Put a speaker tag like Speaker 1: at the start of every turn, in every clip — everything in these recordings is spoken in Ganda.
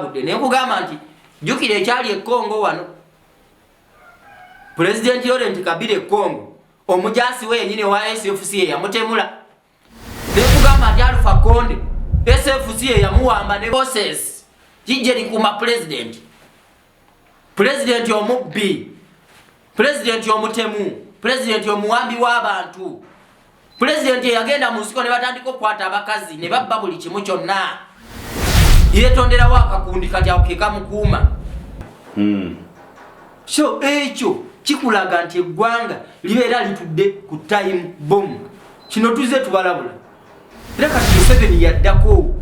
Speaker 1: kyabudde ne nkugamba nti jukira ekyali e Congo wano President Laurent Kabila e Congo omujasi we yenyine wa SFC yamutemula ne nkugamba nti Alpha Conde SFC yamuwamba ne bosses kijeri kuma president omubbi president omutemu president omuwambi w'abantu president yagenda mu nsiko ne batandika okukwata abakazi ne babba buli kimu kyonna yetonderawo akakundi kati akeka mukuuma so ekyo kikulaga nti eggwanga libeera litudde ku time bomb kino tuze tubalabula era kati Museveni yaddako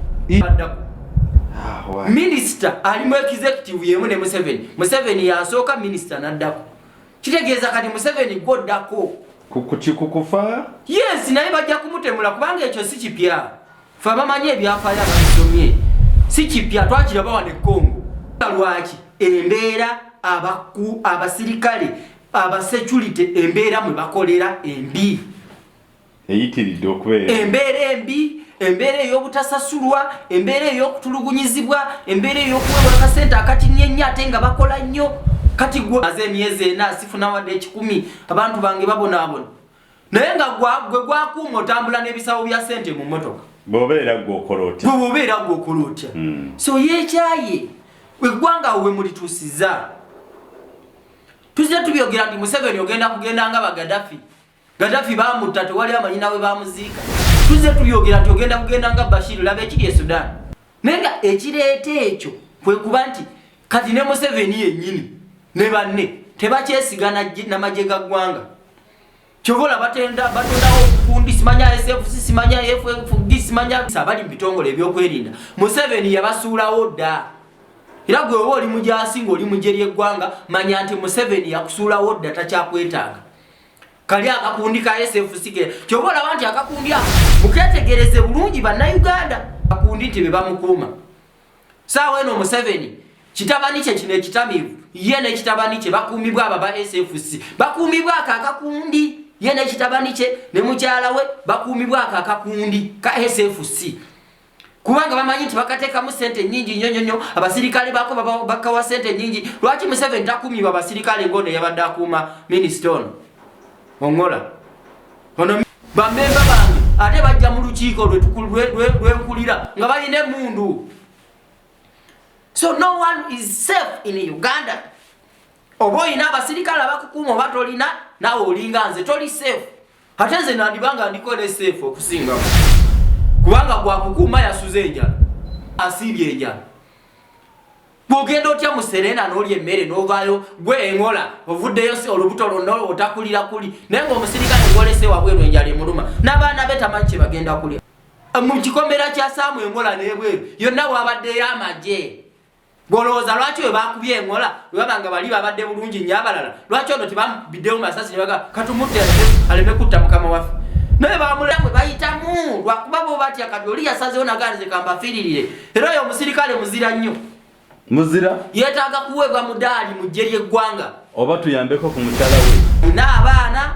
Speaker 1: minister ali mu executive yemu ne Museveni yasooka minister naddako kitegeeza kati Museveni goddako
Speaker 2: kukufa
Speaker 1: yes naye bajja kumutemula kubanga ekyo si kipya fa bamanye ebyafaayo abasomye si kipya twakiraba wane Congo lwaki embeera abasirikale abasecurity embeera mwe bakolera embi
Speaker 2: eyitiridde okubeera
Speaker 1: embeera embi embeera ey'obutasasulwa embeera ey'okutulugunyizibwa embeera ey'okuweebwa akasente akatinnye ate nga bakola nnyo kati gwe aze emyezi ena sifuna wadde ekikumi abantu bange babonaabona naye nga gwe gwakuuma otambula n'ebisawo bya sente mu mmotoka
Speaker 2: bw'obeera gw'okola otya
Speaker 1: so yeekyaye eggwanga we mulituusiza tuzze tubyogera nti Museveni ogenda kugenda nga Gaddafi bamutta tewali amanyi nawe bamuziika tuzze tubyogera nti ogenda kugenda nga Bashir laba ekiri e Sudan naye nga ekireeta ekyo kwe kuba nti kati ne Museveni yennyini ne banne tebakyesigana n'amagye ga ggwanga kyobola batondawo obukundi simanya SFC simanya FFG simanya abali mu bitongole ebyokwerinda Museveni yabasuulawo dda era gwe oba oli mujasi ng'oli mugye ly'eggwanga manya nti Museveni yakusuulawo dda takyakwetaaga kali akakundi ka SFC kyobola nti akakundi ako muketegereze bulungi bannayuganda akakundi nti be bamukuuma saawa eno Museveni kitabani kye kino ekitamivu ye n'ekitabani kye bakuumibwa aba SFC bakuumibwa akakundi ye n'ekitabani kye ne mukyala we bakuumibwa akakundi ka SFC kubanga bamanyi nti bakateekamu sente nnyingi nnyo abasirikale bako bakawa sente nnyingi lwaki Museveni takuumibwa abasirikale ng'ono yabadde akuuma minisita ono ongola ono bammemba bange ate bajja mu lukiiko lwenkulira nga balina emmundu. So no one is safe in Uganda. Oba olina abasirikale abakukuuma oba tolina naawe olinga nze toli safe. Ate nze nandibanga ndikole safe okusingamu kubanga gwakukuuma yasuze enjala asiibye enjala. Bw'ogenda otya mu Serena n'olya emmere n'ovaayo gwe engola ovuddeyo si olubuto lwonna otakulira kuli naye ng'omusirikale ng'olese wabweru enjala emuluma n'abaana be tamanyi kye bagenda kulya. Mu kikomera kya Saamu engola n'ebweru yonna wabaddeyo amagye. Bwolowooza lwaki we baakubye engola webabanga bali babadde bulungi nnyo abalala lwaki ono tebamubiddewo masasi ne baga katumutte aleme kutta mukama waffe naye bamulamwe bayitamu lwakuba bo batya kati oli yasazewo naganize kambafiiririre era oyo omusirikale muzira nnyo yeetaaga kuweebwa mudaali mu ggye ly'eggwanga
Speaker 2: oba tuyambeko ku mukyala we
Speaker 1: n'abaana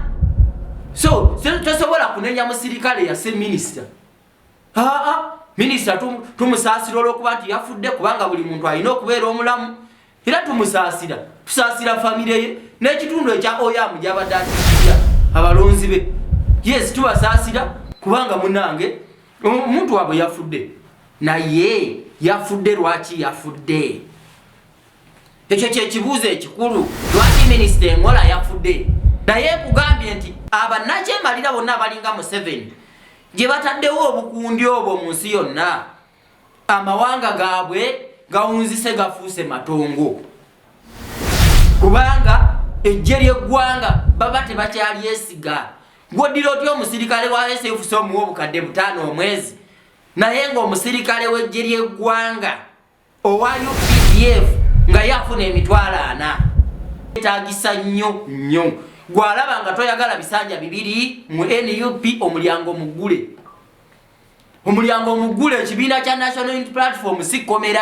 Speaker 1: so tosobola kunenya musirikale yase minisita minisita tumusaasira olw'okuba nti yafudde kubanga buli muntu alina okubeera omulamu era tumusaasira tusaasira famire ye n'ekitundu ekya oyamu gy'abadde akiikira abalonzi be yes tubasaasira kubanga munange omuntu waabwe yafudde naye yafudde lwaki yafudde ekyo kyekibuuzo ekikulu lwaki minisita engola yafudde naye kugambye nti abannakyemalira bonna abalinga Museveni gye bataddewo obukundi obwo mu nsi yonna amawanga gaabwe gawunzise gafuuse matongo kubanga ejje ly'eggwanga baba tebakyaliesiga gw'oddira otya omusirikale wa SFC omuwa obukadde 5 omwezi naye ng'omusirikale w'ejje ly'eggwanga owa UPDF nga yafuna emitwalo 4 etaagisa nnyo gwalaba nga toyagala bisanja 2 mu NUP omulyango mugule ekibiina kya National Unity Platform sikomera.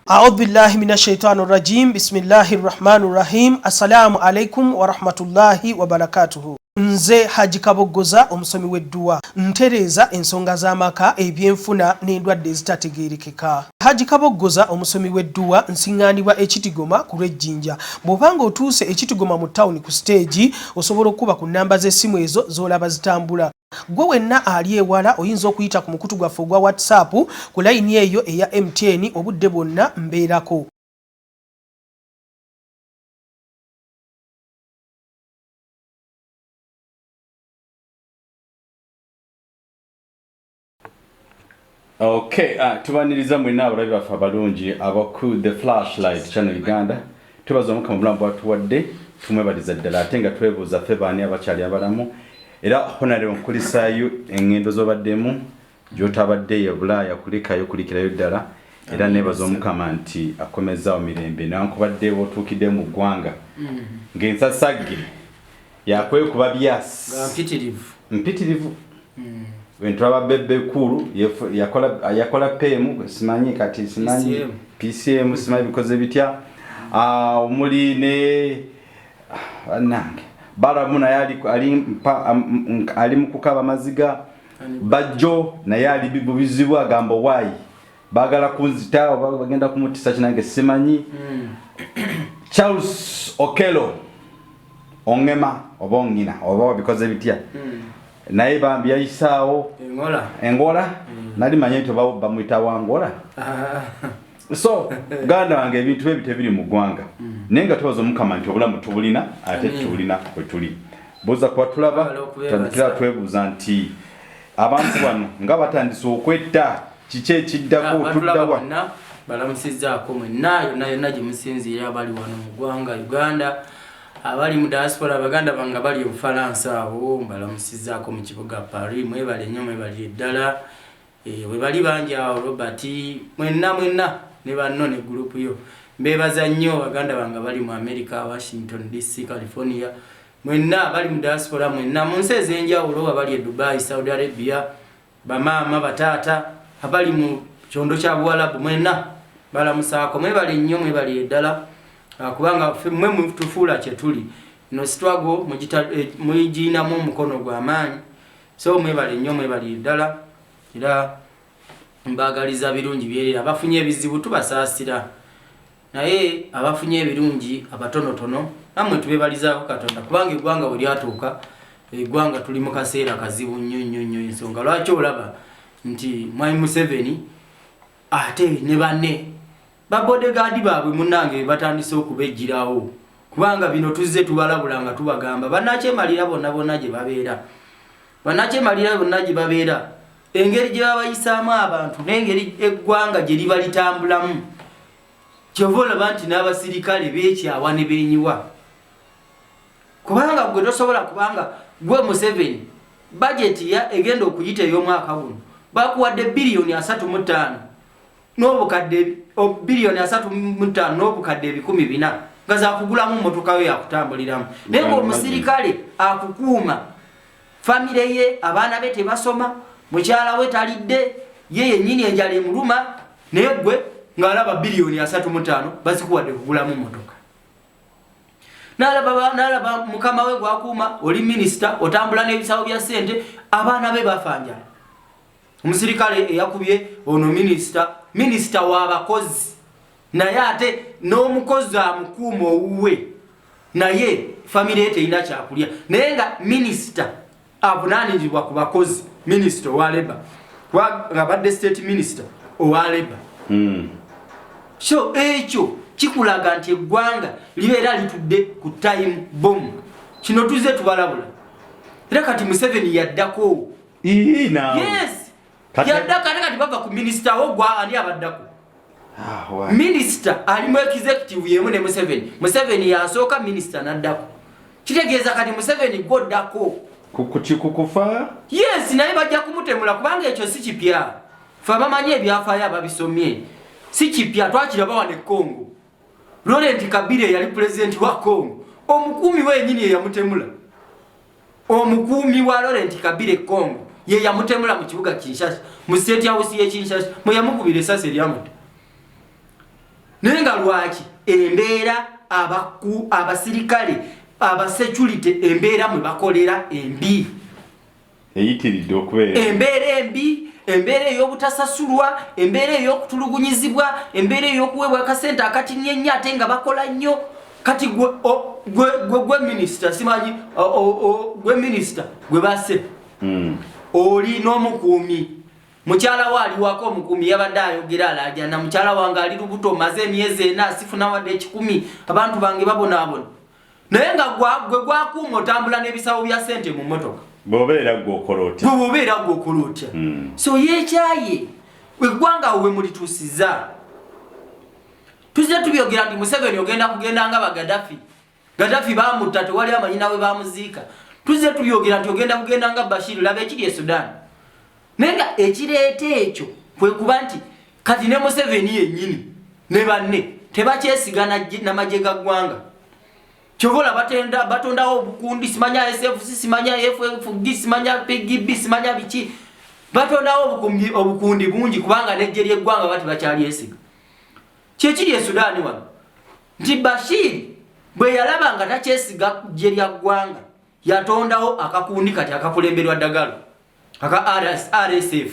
Speaker 3: A'udhu billahi minash shaitanir rajim. Bismillahir rahmanir rahim. Assalamu alaikum wa rahmatullahi wa barakatuhu. Nze Haji Kaboggoza omusomi w'edduwa ntereeza ensonga z'amaka ebyenfuna n'endwadde ezitategeerekeka. Haji Kaboggoza omusomi w'edduwa nsiŋŋaanibwa Ekitigoma ku Lwejjinja. Bw'obanga otuuse Ekitigoma mu ttawuni ku siteegi osobola okuba ku nnamba z'essimu ezo z'olaba zitambula. Gwe wenna ali ewala oyinza okuyita ku mukutu gwaffe ogwa WhatsApp ku layini eyo eya MTN obudde bwonna mbeerako.
Speaker 2: Okay, tubaniriza mwina abalabi baffe abalungi abaku The Flashlight Channel Ganda. Tubaza omukama omulamu bwatuwadde tumwebaliza ddala ate nga twebuuza ffe baani abakyali abalamu era honare onkulisaayo engendo z'obaddemu gy'otabadde ye Bulaaya kulikayo kulikirayo ddala era neebaza omukama nti akomezaawo mirembe newankubadde bw'otuukidde mu ggwanga ng'ensasagge yakwekuba byasi mpitirivu Wentraba bebe kuru yakola PM simanyi kati simanyi PCM simanyi bikoze bitya omuli ne nange bara muna yali ali mukukaba maziga bajjo na yali bibubizibu agamba wayi bagala kunzita bagenda kumutisa kinange simanyi Charles Okelo ongema obongina obo bikoze bitya Naye bambi yayisaawo engola nali manye nti bamuyita wangola so Ganda wange ebintu ebite biri mu ggwanga naye nga tubaza omukama nti obulamu tubulina ate tubulina bwe tuli buuza kuba tulaba tandikira twebuuza nti abantu bano nga batandise okwetta kiki ekiddako tuddawa
Speaker 1: balamusizzaako mwenna yonna gye musinziira abali wano mu ggwanga Uganda abali mu diaspora Baganda banga bali e Bufalansa awo mbalamusizzaako mu kibuga Paris mwebale nnyo mwebali eddala bwe bali bangi awo Robert mwenna ne banno ne group yo mbebaza nnyo Baganda banga bali mu America Washington DC California mwenna bali mu diaspora mwenna mu nsi ez'enjawulo abali e Dubai Saudi Arabia bamaama bataata abali mu kyondo kya Buwalabu mwenna balamusaako mwebale nnyo mwebali eddala kubanga mwe mutufuula kye tuli no struggle mujinamu omukono gw'amaanyi so mwebale nnyo mwebali ddala era mbagaliza birungi byerera abafunye ebizibu tubasaasira naye abafunye ebirungi abatonotono namwe tubebalizaako Katonda kubanga eggwanga bwe lyatuuka eggwanga tuli mu kaseera kazibu nnyo ensonga lwaki olaba nti Mwai Museveni ate ne banne bodyguard baabwe munnange batandise okubejjirawo kubanga bino tuzze tubalabulanga tubagamba bannakyemalira bonna gye babeera engeri gye babayisaamu abantu n'engeri eggwanga gye liba litambulamu kyova olaba nti n'abasirikale beekyawa ne beenyiwa kubanga gwe tosobola kubanga gwe Museveni bajeti egenda okuyita ey'omwaka guno bakuwadde biliyoni 3.5 n'obukadde biliyoni 3.5 n'obukadde 400 nga zakugulamu mmotoka yo yakutambuliramu naye omusirikale akukuuma famire ye abaana be tebasoma mukyala we talidde ye yennyini enjala emuluma naye gwe ng'alaba biliyoni 3.5 bazikuwadde kugulamu mmotoka n'alaba mukama we gwakuuma oli minisita otambula n'ebisawo bya ssente abaana be bafanjala omusirikale eyakubye ono minisita w'abakozi naye ate n'omukozi amukuuma owuwe naye famire ye terina kyakulya naye nga minisita avunaanibwa ku bakozi minisita owa Labour nga badde state minister owa Labour so ekyo kikulaga nti eggwanga libeera litudde ku time bomb kino tuzze tubalabula era kati Museveni yaddako yes yaddako ate kati bava ku minisita wogwa ani abaddako minisita ali mu executive yemu ne Museveni yasooka minisita naddako kitegeeza kati Museveni gwoddako
Speaker 2: kukufa
Speaker 1: yes naye bajja kumutemula kubanga ekyo si kipya fa bamanyi ebyafaayo ababisomye si kipya twakiraba wane Congo Laurent Kabila yali president wa Congo omukuumi wenyini ye yamutemula omukuumi wa Laurent Kabila Congo ye yamutemula mu kibuga Kinshasa mu state house ye Kinshasa mwe yamukubira esase lyamuta nenga lwaki embeera abasirikale aba security embeera mwe bakolera embi
Speaker 2: eyitiridde okubeera
Speaker 1: embeera embi, embeera ey'obutasasulwa, embeera ey'okutulugunyizibwa, embeera ey'okuweebwa akasente akatinnye ate nga bakola nnyo. Kati gwe minister simanyi gwe minister gwe basse oli n'omukuumi mukyala we aliwako omukuumi yabadde ayogera alajana mukyala wange ali lubuto maze emyezi 4 asifuna wadde 10 abantu bange babonaabona naye nga gwe gwakuuma otambula n'ebisawo bya sente mu mmotoka
Speaker 2: bw'obeera
Speaker 1: gw'okola otya so yeekyaye eggwanga we mulituusiza. Tuzze tubyogera nti Museveni ogenda kugenda nga Bagadafi. Gaddafi bamutta tewali amanyi nawe bamuziika. Tuzze tubyogera nti ogenda kugenda nga Bashir laba ekiri e Sudan. Nenga ekireeta ekyo kwe kuba nti kati ne Museveni yennyini ne banne tebakyesigana n'amagye ga ggwanga. Kyovola batondawo obukundi simanya SFC simanya FFG simanya PGB simanya biki. Batondawo obukundi bungi kubanga n'eggye ly'eggwanga bati bakyali esiga. Kyekiri e Sudan wano nti Bashir bwe yalaba nga takyesiga ggye lya ggwanga yatondawo akakundi kati akakulemberwa Dagalo aka RSF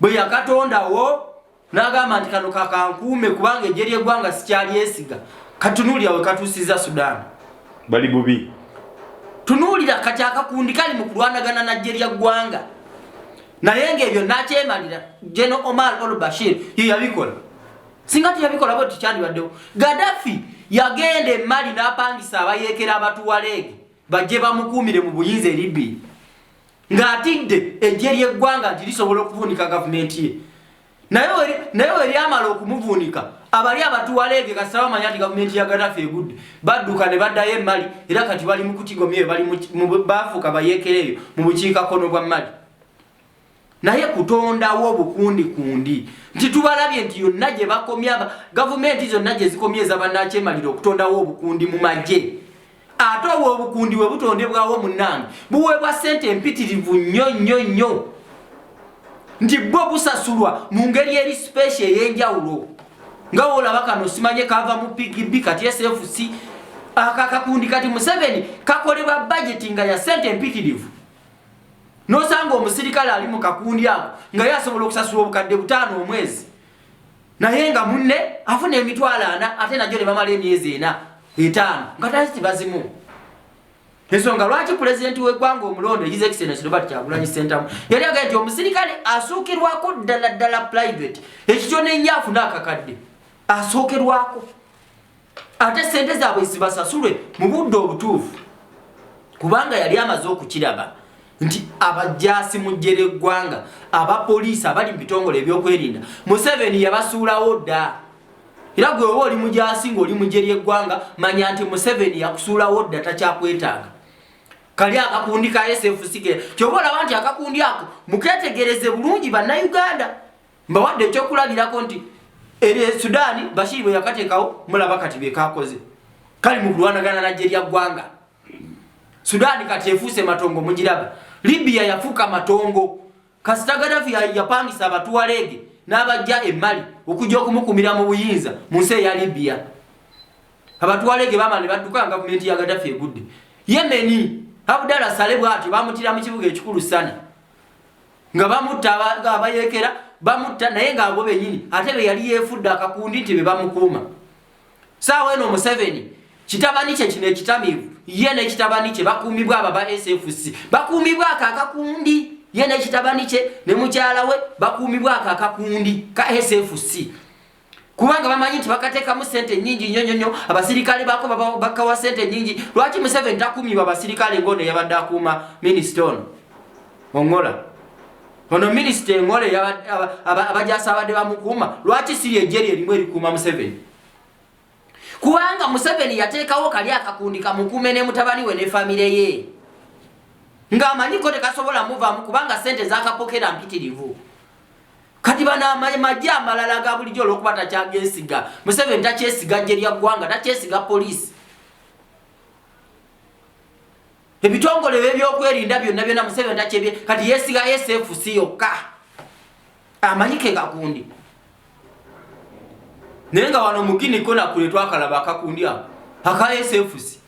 Speaker 1: bwe yakatondawo n'agamba nti kano kakankuume kubanga ggye ly'eggwanga sikyali esiga katunuulira we katuusiza Sudan
Speaker 2: bali bubi
Speaker 1: tunuulira kati akakundi kali mu kulwanagana na ggye lya ggwanga naye ng'ebyo nakyemalira General Omar al-Bashir yabikola singa tiyabikola bo tikyandibaddewo. Gaddafi yagenda e Mali n'apangisa abayeekera abatuwaleege bajje bamukuumire mu buyinza e Libya ng'atidde eggye ly'eggwanga nti lisobola okuvuunika gavumenti ye naye we lyamala okumuvuunika abali abatuwaleege kasita bamanya nti gavumenti ya Gaddafi egudde badduka ne baddayo e Mali era kati bali mu kutigomyeyo bali baafuuka bayeekera eyo mu bukiikakkono bwa Mali. Naye kutondawo obukundi nti tubalabye nti yonna gye bakomye gavumenti zonna gye zikomye ez'abannakyemalira okutondawo obukundi mu magye ate obwo obukundi we butondebwawo munnange buweebwa ssente empitirivu nnyo nti bwo busasulwa mu ngeri eri special ey'enjawulo nga woolaba kano simanye kava mu PGB kati SFC akakakundi kati Museveni kakolebwa budgeti nga ya ssente empitirivu. Nosanga omusirikale ali mu kakundi ako nga yasobola okusasula obukadde 5 omwezi naye nga munne afuna emitwalo 4 ate najjo ne bamala emyezi 4 5 nga taziti bazimu. Ensonga lwaki pulezidenti w'eggwanga omulonde His Excellency Robert Kyagulanyi Ssentamu yali agaye nti omusirikale asookerwako ddala private ekityo n'ennyo afuna akakadde asookerwako ate ssente zaabwe zibasasulwe mu budde obutuufu kubanga yali amaze okukiraba nti abajaasi mu ggye ly'eggwanga abapoliisi abali mu bitongole ebyokwerinda Museveni yabasuulawo dda era gwe oba oli mujaasi ng'oli mu ggye ly'eggwanga manya nti Museveni yakusuulawo dda takyakwetaaga. Kali akakundi ka SFC kyoba olaba nti akakundi ako muketegereze bulungi bannayuganda mbawadde ekyokulabirako nti Sudaani Bashir bwe yakateekawo mulaba kati bye kakoze kali mu kulwanagana na ggye lya ggwanga. Sudaani kati efuuse matongo mugiraba. Libya yafuuka matongo kasita Gaddafi yapangisa abatuwaleege n'abajja e Mali okujja okumukumira mu buyinza mu nsi eya Libya. Abatuwaleege bamala ne badduka gavumenti ya Gaddafi egudde. Yemeni Abdallah Saleh bw'ati bamutira mu kibuga ekikulu sana nga bamutta abayeekera bamutta naye ng'abo bennyini ate be yali yeefudde akakundi nti be bamukuuma. Saawa eno Museveni kitabani kye kino ekitamiivu ye n'ekitabani kye bakuumibwa aba SFC bakuumibwa akakundi ye n'ekitabani kye ne mukyala we bakuumibwa akakundi ka SFC kubanga bamanyi nti bakateekamu ssente nnyingi nnyo abasirikale bako bakawa ssente nnyingi. Lwaki Museveni takuumibwa abasirikale ng'ono yabadde akuuma minisita ono Ongola ono minisita Engola abajaasi abadde bamukuuma lwaki siri eggye lye erimu erikuuma Museveni kubanga Museveni yateekawo kali akakundi kamukuume ne mutabani we ne famire ye ng'amanyiko tekasobola muvaamu kubanga ssente zakapokera mpitirivu. Kati bana amagye amalala ga bulijjo olw'okuba takyagesiga Museveni takyesiga ggye lya ggwanga takyesiga poliisi ebitongole ebyokwerinda byonna Museveni takyebye kati yeesiga SFC yokka amanyike kakundi. Naye nga wano mugini kona kule twakalaba akakundi ako aka SFC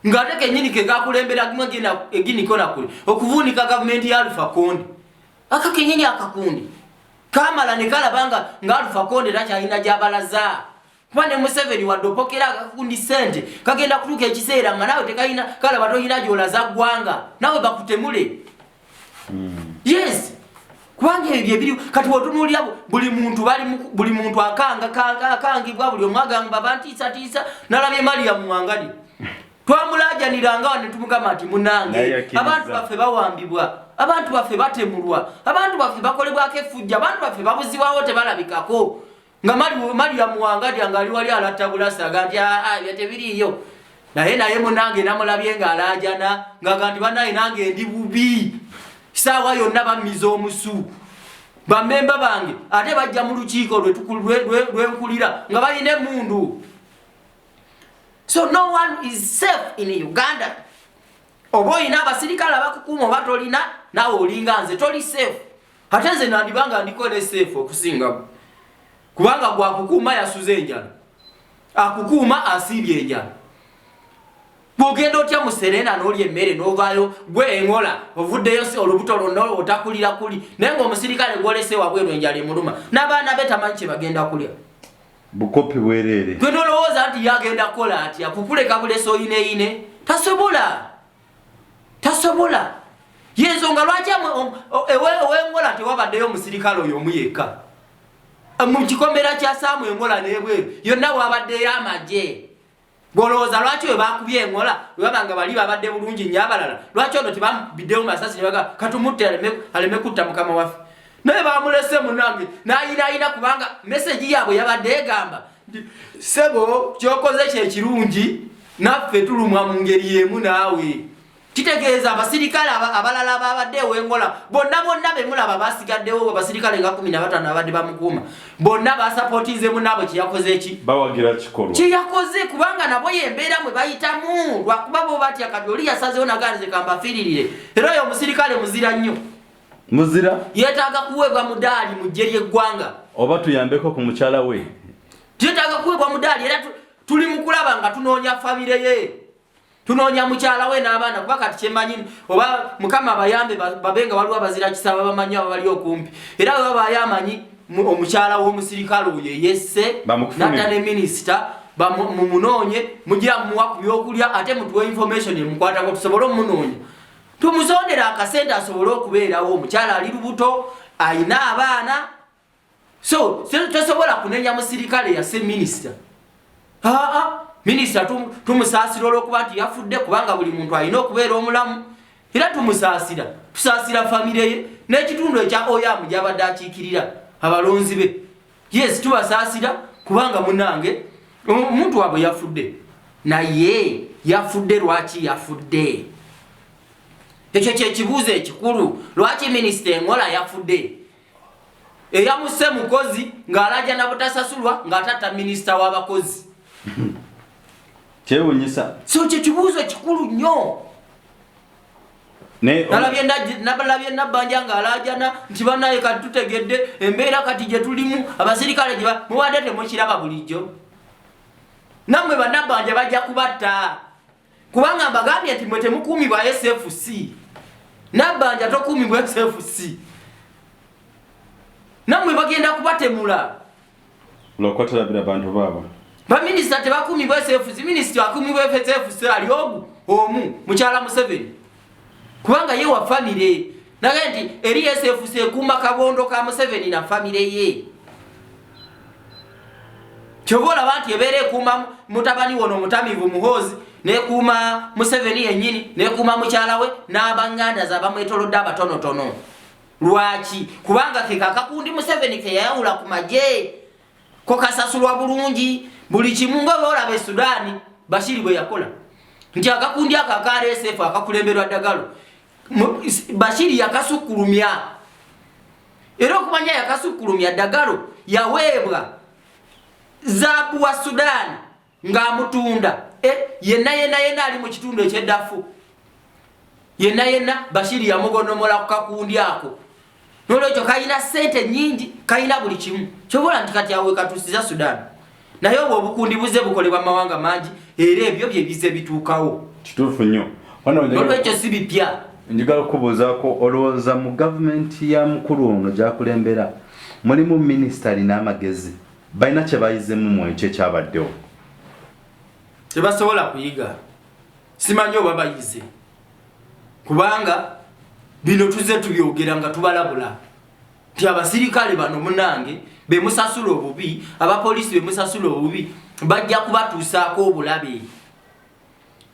Speaker 1: ngate kenyini ke gakulembera gimwe egini kona kule okuvunika government ya Alpha Konde aka kenyini akakundi kamala nekala banga nga Alpha Konde takyalina jabalaza kwane Museveni wadopokera akakundi sente kagenda kutuka ekiseera nga nawe tekayina kala batoyina jolaza gwanga nawe bakutemule yes kwange ebyo biri kati wotunulira buli muntu akangibwa buli omwaganga babantisa tisa nalabye Maria muwangali twamulajaniranga wane tumugamba ati munange abantu baffe bawambibwa abantu baffe batemulwa abantu baffe bakolebwako effujja abantu baffe babuzibwawo tebalabikako nga Maria muwangali angali wali alatabulasa ganti byatebiriyo naye munange namulabye nga alajana nga ganti banaye nange ndi bubi sawa yonna bamiza omusu bamemba bange ate bajja mu lukiiko lwenkulira nga balina emundu. So no one is safe in Uganda. Oboyina abasirikale abakukuuma oba tolina nawe olinga nze toli safe. Ate nze nandibanga ndikole safe okusinga kubanga gwakukuuma yasuze enjala akukuuma asibye enjala. Bwogenda otya mu Serena n'oli emmere n'ovaayo gwe engola ovuddeyo olubuto lwonna otakulira kuli naye ng'omusirikale gwolese wabweru enjala emuluma n'abaana be tamanyi kye bagenda kulya
Speaker 2: bukopi bwerere
Speaker 1: gwe nolowooza nti yagenda kukola atya kukuleka buleso oyineyine tasobola yensonga lwaki ewengola tewabaddeyo omusirikale oyo omu yekka mu kikomera kya Saamu engola n'ebweru yonna wabaddeyo amagye. Boloza lwaki we bakubye engola wabanga bali babadde bulungi nnyo abalala lwaki ono tebambiddewo masasi ne baga katumutte aleme kutta mukama waffe naye bamulese munange nayina kubanga message yaabwe yabadde egamba sebo kyokoze kyekirungi naffe tulumwa mu ngeri yemu naawe kitegeeza abasirikale abalala babaddeewo engola bonna bemulaba basigaddewo abasirikale nga 15 abadde bamukuuma bonna basapootinzemu naabo kyeyakoze eki
Speaker 2: bawagira kikolwa
Speaker 1: kyeyakoze kubanga nabo yembeera mwe bayitamu lwakuba bo batya kati oli yasazewo naganze kambafiiririre era oyo omusirikale muzira nnyo
Speaker 2: muzira
Speaker 1: yeetaaga kuweebwa mudaali mu ggye ly'eggwanga
Speaker 2: oba tuyambeko ku mukyala we
Speaker 1: yeetaaga kuweebwa mudaali era tuli mu kulaba nga tunoonya famire ye tunoonya mukyala we n'abaana kuba kati kyemmanyi oba mukama abayambe babenga waliwo abazira kisaba bamanyi abali okumpi era we baba yamanyi omukyala w'omusirikale oyo yesse natta ne minisita mumunoonye mugira mumuwa ku byokulya ate mutuwe information emukwatako tusobole omumunoonya tumusondera akasente asobole okubeerawo omukyala ali lubuto ayina abaana so tosobola kunenya musirikale yasse minisita minisita tumusaasira olw'okuba nti yafudde kubanga buli muntu alina okubeera omulamu era tumusaasira tusaasira famire ye n'ekitundu ekya oyamu gy'abadde akiikirira abalonzi be yes tubasaasira kubanga munange omuntu waabwe yafudde naye yafudde lwaki yafudde ekyo kyekibuuzo ekikulu lwaki minisita engola yafudde eyamuse mukozi ng'alaja nabutasasulwa ng'atatta minisita w'abakozi
Speaker 2: kyewunyisa
Speaker 1: so kyekibuuzo ekikulu nnyo nalabye nabbanja ng'alajana nti banaye kati tutegedde embeera kati gye tulimu abasirikale mubadde temukiraba bulijjo nammwe bannabbanja bajja kubatta kubanga mbagambye nti mwe temukuumibwa SFC nabbanja tokuumibwa SFC nammwe bagenda kubatemula
Speaker 2: lwakwatalabira abantu baabo
Speaker 1: baminisita tebakuumibwa SFC minisita akuumibwa SFC ali omu mukyala Museveni kubanga ye wa famire naye nti eri SFC ekuuma kabondo ka Museveni na famire ye kyobola bantu ebeera ekuuma mutabani wono omutamivu muhoozi nekuuma Museveni yennyini nekuuma mukyala we n'abanganda zabamwetolodde abatonotono lwaki kubanga ke kakakundi Museveni ke yayawula ku magye ko kasasulwa bulungi buli kimu nga olaba e Sudaani Bashiri bwe yakola nti akakundi aka RSF akakulemberwa ddagalo Bashiri yakasukkulumya era okumanya yakasukkulumya ddagalo yaweebwa zaabu wa Sudaani ng'amutunda yenna ali mu kitundu eky'eddafu yenna Bashiri yamugonomola ku kakundi ako n'olwekyo kayina ssente nnyingi kayina buli kimu kyobola nti kati awe katuusiza Sudaani naye obwo obukundi buze bukolebwa mawanga mangi era ebyo bye bize bituukawo
Speaker 2: kituufu nnyo.
Speaker 1: Olwekyo si bipya.
Speaker 2: Njagala okubuuzaako olowooza mu gavumenti ya mukulu ono gy'akulembera mulimu minisita alina amagezi balina kye bayizemu mu ekyo ekyabaddewo?
Speaker 1: Tebasobola kuyiga. Simanyi oba bayize. Kubanga bino tuze tubyogera nga tubalabula. Ti abasirikale bano munange bemusasula obubi, abapolisi bemusasula obubi, bajja kubatuusaako obulabe.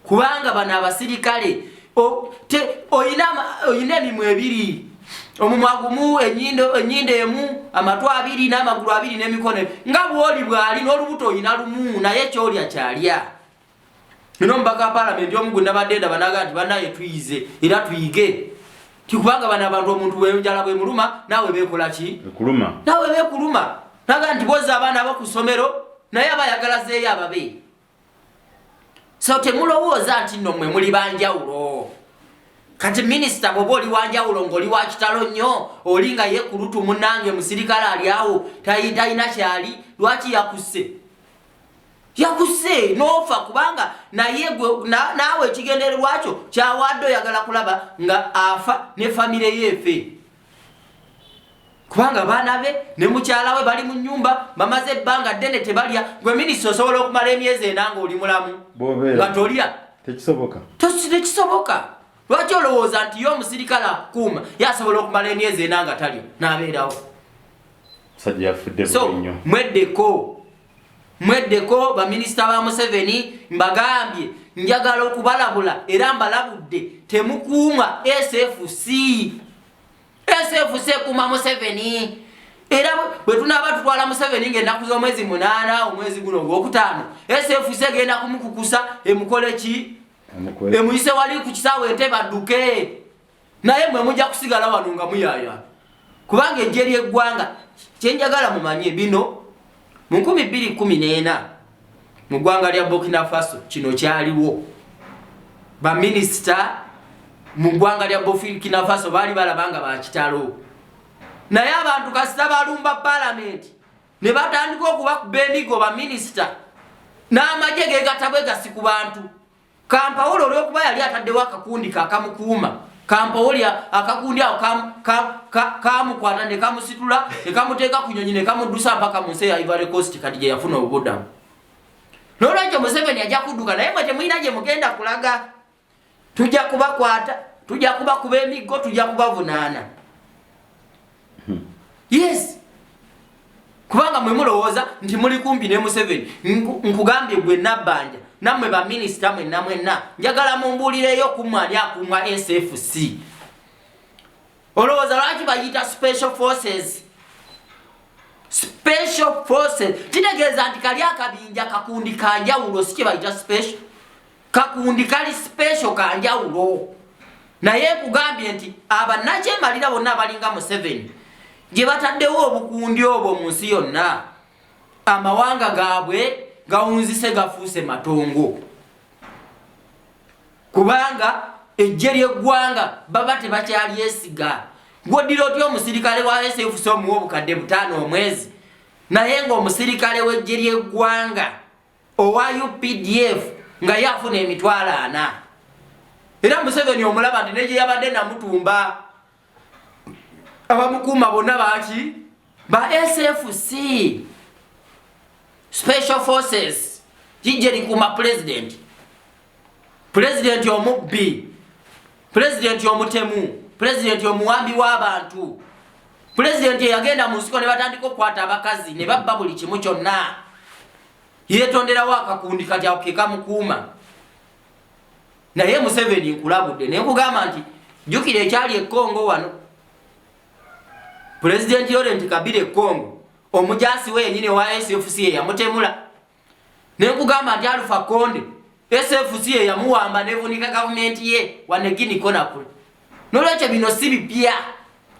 Speaker 1: Kubanga bano abasirikale oyina emimwa ebiri, omumwa gumu, ennyindo emu, amatu abiri n'amagulu abiri n'emikono, nga bw'oli bw'ali n'olubuto oyina lumu, naye ky'olya kyalya. Nino omubaka wa paalamenti omu gwe nabadde ndaba n'agamba nti bannaye tuyize era tuyige. Tikubanga bano abantu omuntu bw'enjala bw'emuluma naawe beekola ki?
Speaker 2: Ekuluma. Naawe
Speaker 1: beekuluma. N'agamba nti bozza abaana abo ku ssomero naye abayagala zeeyo ababe. So temulowooza nti nno mmwe muli banjawulo. Kati minisita bw'oba oli wanjawulo ng'oli wa kitalo nnyo, oli nga yeekulutu munnange musirikale ali awo talina kyali, lwaki yakusse? Yakusse n'ofa kubanga naye naawe ekigendererwa kyo kyawadde oyagala kulaba nga afa ne famire yeefe. Kubanga abaana be ne mukyala we bali mu nnyumba bamaze ebbanga ddene tebalya, gwe minisita osobola okumala emyezi ena ng'oli mulamu nga tolya.
Speaker 2: Tekisoboka.
Speaker 1: Tekisoboka. Lwaki olowooza nti ye omusirikale akukuuma yasobola okumala emyezi ena nga talya n'abeerawo?
Speaker 2: Musajja yafudde
Speaker 1: bubi nnyo. Mweddeko baminisita ba Museveni, mbagambye njagala okubalabula era mbalabudde temukuuma SFC. SFC kuuma Museveni. Era bwe tunaaba tutwala Museveni ng'ennaku z'omwezi 8 omwezi guno ogwokutaano, SFC egenda kumukukusa emukole ki? Emuyise wali ku kisaawe Entebbe adduke. Naye mwe mujja kusigala wano nga muyaaya. Kubanga ejje ly'eggwanga kyenjagala mumanye bino mu 2014 mu ggwanga lya Burkina Faso kino kyaliwo. Baminisita mu ggwanga lya Burkina Faso baali balabanga bakitalo. Naye abantu kasita balumba paalamenti ne batandika okubakuba emigo baminisita n'amagye geegatabwe gasi ku bantu. Kampawolo olw'okuba yali ataddewo akakundi kakamukuuma. Kampawoli akakundi awo kamukwata ne kamusitula ne kamuteeka ku nnyonyi ne kamuddusa mpaka mu nsi ya Ivory Coast kati gye yafuna obuddamu. N'olwekyo Museveni ajja kudduka naye mwe temulina gye mugenda kulaga. Tujja kubakwata, tujja kubakuba emiggo, tujja kubavunaana. Yes. Kubanga mwe mulowooza nti muli kumpi ne Museveni. Nkugambye gwe Nabbanja nammwe baminisita mwenna njagala mumbuulireyo kumwani akumwa SFC. Olowooza lwaki bayita Special Forces? Special Forces kitegeeza nti kali akabinja kakundi kanjawulo, si kye bayita special. Kakundi kali special kanjawulo. Naye nkugambye nti abannakyemalira bonna abalinga Museveni gye bataddewo obukundi obwo mu nsi yonna, amawanga gaabwe gawunzise gafuuse matongo. Kubanga ejje ly'eggwanga baba tebakyaliesiga. Gw'oddira otya omusirikale wa SFC omuwa obukadde 5 omwezi, naye ng'omusirikale w'ejje ly'eggwanga owa UPDF nga yafuna emitwalo 4. Era Museveni omulaba nti ne gye yabadde namutumba abamukuuma bonna baaki ba SFC. Special Forces kijje likuuma president. President omubbi, president omutemu, president omuwambi w'abantu, president yagenda mu nsiko ne batandika okukwata abakazi ne babba buli kimu kyonna. Yeetonderawo akakundi kati ako ke kamukuuma. Naye Museveni nkulabudde ne nkugamba nti jjukira ekyali e Congo wano. President Laurent Kabila e Congo, omujaasi we yennyini wa SFC yamutemula. Ne nkugamba nti Alpha Conde SFC yamuwamba nevunika gavumenti ye wanegini kona kule. N'olwekyo bino si bipya,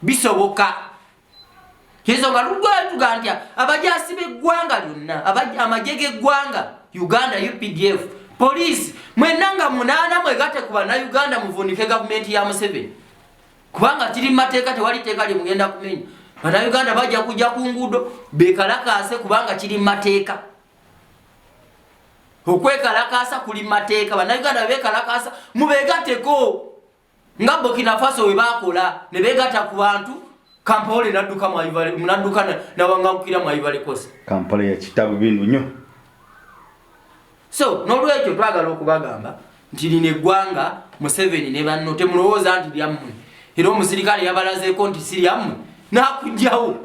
Speaker 1: bisoboka. Ensonga lugwa nti abajaasi b'eggwanga lyonna, amagye g'eggwanga, Uganda UPDF, poliisi, mwenna nga 8 mwegatte ku bannayuganda muvunike gavumenti ya Museveni. Kubanga kiri mu mateeka, tewali tteeka lye mugenda kumenya. Bannayuganda bajja kujja ku nguudo beekalakaase kubanga kiri mu mateeka. okwekalakasa kuli mateeka bannayuganda bekalakasa mubegateko nga Burkina Faso we bakola ne begata ku bantu Kampala nadduka mu Ivory munadduka nabangakira mu Ivory Coast
Speaker 2: Kampala ya kitabu bindu nnyo
Speaker 1: so nolwekyo twagala okubagamba nti lino eggwanga Museveni ne banno temulowooza nti lyammwe era omusirikale yabalazeeko nti si lyammwe nakujjawo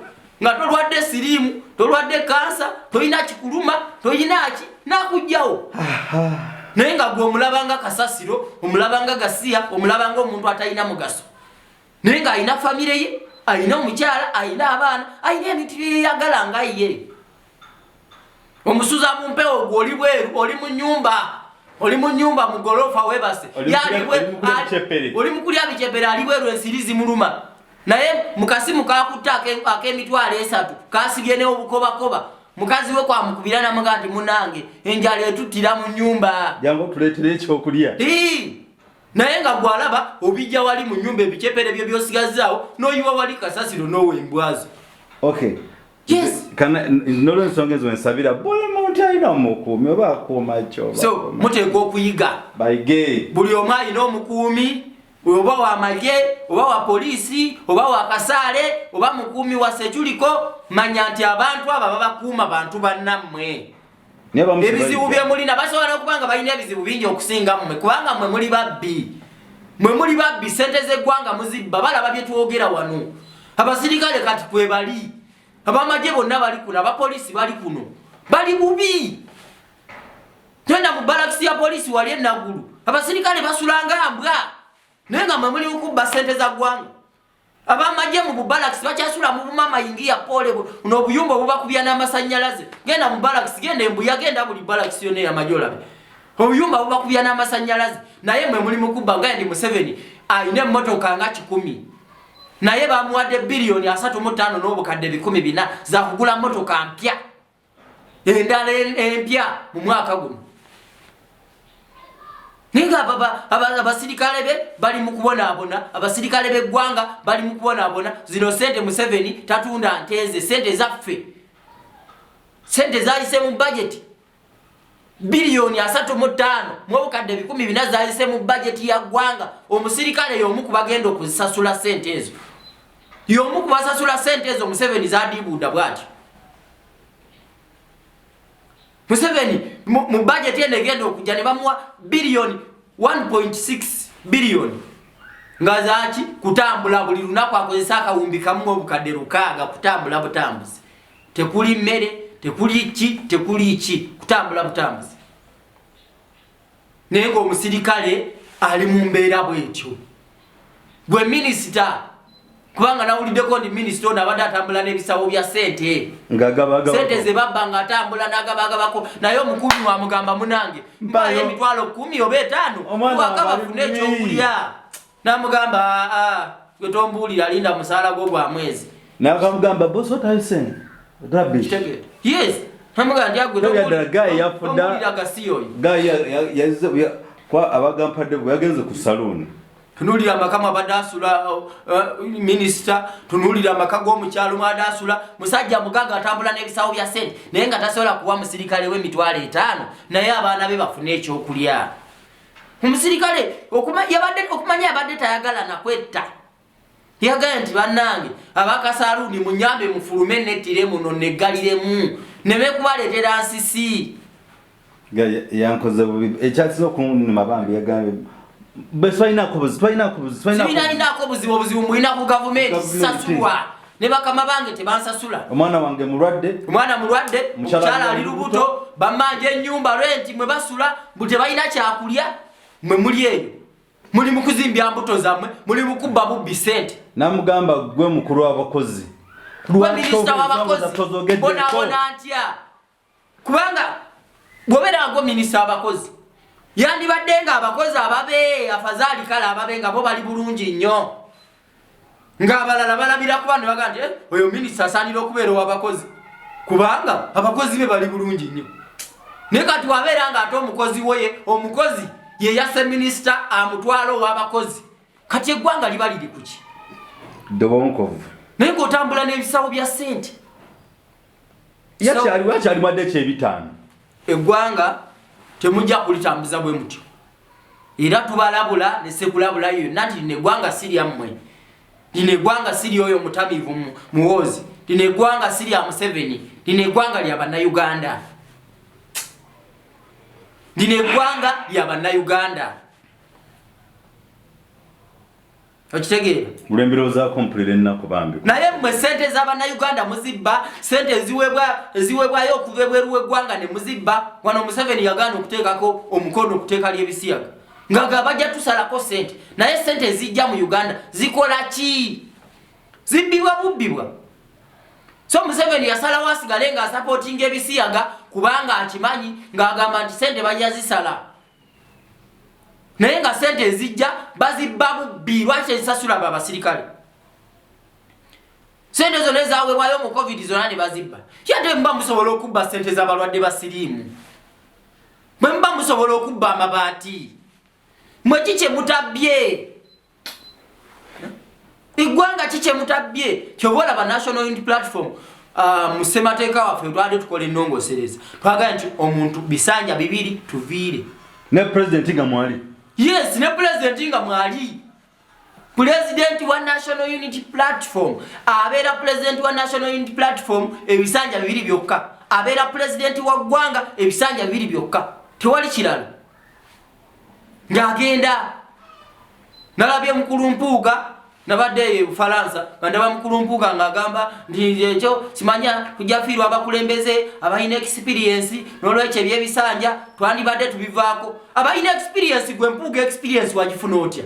Speaker 1: nga tolwadde siriimu tolwadde kansa tolina kikuluma tolinaki nakujjawo naye nga gwe omulabanga kasasiro omulabanga gasiya omulabanga omuntu atalina mugaso naye nga alina famire ye alina omukyala alina abaana alina ebintu byeyagala nga ye omusuza mu mpewo gwe oli bweru oli mu nnyumba mu golofa webase oli mukulya bikyepere ali bweru ensiri zimuluma naye mukasimu kakutta ak'emitwalo 3 kasigye n'obukobakoba mukazi we kwamukubira namuga nti munange enjala etuttira mu nnyumba
Speaker 2: jangu tuleetere ekyokulya
Speaker 1: naye nga gwalaba obijja wali mu nnyumba ebikyepere byo byosigazaawo n'oyiwa wali kasasiro n'owembwazo
Speaker 2: okay
Speaker 1: yes
Speaker 2: nolwensonga ezo ensabira buli muntu alina omukuumi oba akuuma kyo
Speaker 1: so muteeka okuyiga
Speaker 2: bayige
Speaker 1: buli omu alina omukuumi oba wa magye oba wa polisi oba wa kasaale oba mukuumi wa seculiko manya nti abantu aba babakuuma bantu bannammwe ebizibu byemulina basobola okubanga balina ebizibu bingi okusinga mmwe kubanga mmwe muli babbi sente z'eggwanga muzibba balaba bye twogera wano abasirikale kati kwe bali abamagye bonna bali kuno abapolisi bali kuno bali bubi tenda mu balakisi ya polisi wali enaggulu abasirikale basulanga mbwa naye nga mmwe muli mukubba sente za ggwanga abamagye mu bubalakisi bakyasula mu bumama yingiya pole n'obuyumba obubakubya n'amasannyalaze genda mu balakisi genda embuya genda buli balakisi yonna eyamajolabe obuyumba obubakubya n'amasannyalaze naye mmwe muli mukubba nga ndi Museveni alina emmotoka nga 10 naye bamuwadde biliyoni 35 n'obukadde 400 za kugula mmotoka mpya endala empya mu mwaka guno ninga abasirikale be bali mu kubonaabona abasirikale b'eggwanga bali mu kubonaabona zino sente Museveni tatunda nteze sente zaffe sente zayise mu budget biliyoni 35 mwobukadde 400 zayise mu budget ya ggwanga omusirikale y'omu kubagenda okuzisasula sente ezo y'omu kubasasula sente ezo Museveni zadibuuda bwati Museveni mu budget yene genda okujja ne bamuwa biliyoni 1.6 biliyoni nga zaki kutambula buli lunaku akozesa akawumbi kamu obukadde 6 kutambula butambuzi tekuli mmere tekuli ki kutambula butambuzi naye ng'omusirikale ali mu mbeera bwetyo gwe minisita kubanga nawuliddeko ndi minisita ono abadde atambula n'ebisawo bya sente sente ze babba nga atambula n'agabagabako naye omukuumi wamugamba munange mpayo emitwalo 10 oba 5 waka bafune ekyokulya namugamba gwe tombuulira alinda musaala gwo gwa mwezi
Speaker 2: nakamugamba bosi otayise rabbi
Speaker 1: yes namugamba ndi agwe
Speaker 2: gayi yafuda
Speaker 1: gasiyoyo
Speaker 2: gayi yazize kwa abagampadde bwe yagenze ku saloon
Speaker 1: tunulira amaka mabadasula minister tunulira amaka g'omukyalo mwadasula musajja mugaga atambula n'ebisawo bya sente naye nga tasobola kuwa musirikale w'emitwalo 5 naye abaana be bafune ekyokulya omusirikale okumanya yabadde tayagala nakwetta yagala nti bannange abakasaluuni munyambe mufulume nettire muno neggaliremu nemekubaleetera nsisi
Speaker 2: yankoze bubi ekyasina okunuma bambi yagambye Betwainako
Speaker 1: buzibu obuzibu mulina ku gavumenti sasulwa ne bakama bange tebansasula
Speaker 2: omwana wange mulwadde
Speaker 1: mukyala ali lubuto bamanje ennyumba renti mwe basula bute balina kyakulya mwe muli eyo muli mu kuzimbya mbuto zammwe muli mu kubba bubbi sente
Speaker 2: namugamba gwe mukulu w'abakozi
Speaker 1: minisita w'abakozi bonaabona ntya kubanga bw'obeera ngo minisita w'abakozi yandibadde nga abakozi ababe afazali kala ababe nga bo bali bulungi nnyo ng'abalala balabira kuba ne baga nti oyo minisita asaanira okubeera ow'abakozi kubanga abakozi be bali bulungi nnyo naye kati wabeera nga ate omukozi ye yase minisita amutwala ow'abakozi kati eggwanga liba liri kuki
Speaker 2: dobonkovu
Speaker 1: naye ng'otambula n'ebisawo bya ssente
Speaker 2: yakyaliwadde ekyebitaano
Speaker 1: eggwanga temujja kulitambuza bwe mutyo. Era tubalabula ne sekulabula yonna nti lino eggwanga si lyammwe. Lino eggwanga si ly'oyo mutamiivu muwoozi. Lino eggwanga si lya Museveni. Lino eggwanga lya bannayuganda. Lino eggwanga lya bannayuganda. Okitegeera?
Speaker 2: Ulemberozaako mpulira ennaku bambi.
Speaker 1: Naye mmwe ssente z'abannayuganda muzibba, ssente eziweebwayo okuva ebweru w'eggwanga ne muzibba. Wano Museveni yagaana okuteekako omukono okuteeka ly'ebisiyaga. Nga bajja tusalako ssente. Naye ssente ezijja mu Uganda zikola ki? Zibbibwa bubbibwa. So Museveni yasalawo asigale nga asapootinga ebisiyaga kubanga akimanyi ng'agamba nti ssente bajja zisala. Naye nga ssente ezijja bazibba bubbi. Lwaki ezisasula abasirikale? Ssente zonna ezaweebwayo mu COVID zonna ne bazibba. Yate mba musobola okubba ssente z'abalwadde ba siriimu. Bwe mba musobola okubba amabaati. Mwe kikye mutabbye? Eggwanga kikye mutabbye? Ky'oba olaba National Unity Platform mu ssemateeka waffe twali tukola ennongoosereza. Twagala nti omuntu bisanja bibiri tuviire.
Speaker 2: Ne President nga mwali?
Speaker 1: Yes, ne President nga mwali. President wa National Unity Platform. Abeera President wa National Unity Platform ebisanja bibiri byokka. Abeera President wa ggwanga ebisanja bibiri byokka. Tewali kirala. Ng'agenda nalabye mukulu mpuuga nabadde Bufalansa ngandaba mukulu mpuuga ng'agamba nti ekyo simanya kujja fiirwa abakulembeze abalina experience n'olwekyo ebyebisanja twandibadde tubivaako. Abalina experience gwe mpuuga experience wagifuna otya?